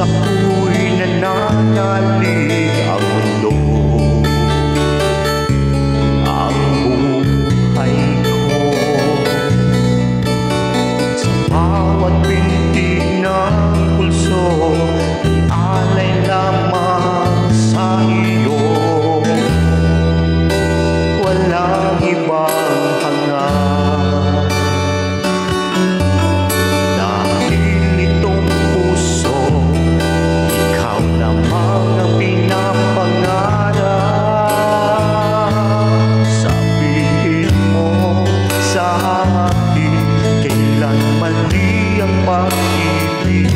Sa'ko'y nananalig ang mundo. Ang buhay ko sa bawat binti ng pulso, alay lamang sa iyo. Walang ibang hangad, dahil itong puso ikaw lamang ang pinapangarap. Sabihin mo sa akin kailan mali ang pag-ibig.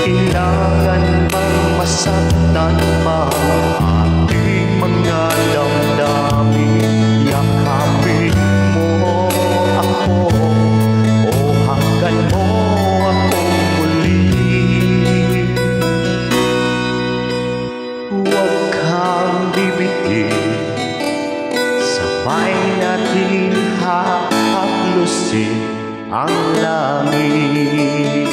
Kailangan bang masaktan pa ating mga damdamin? Yakapin mo ako o hanggan mo akong muli. Huwag kang bibigin, sabay natin haplusin ang langit.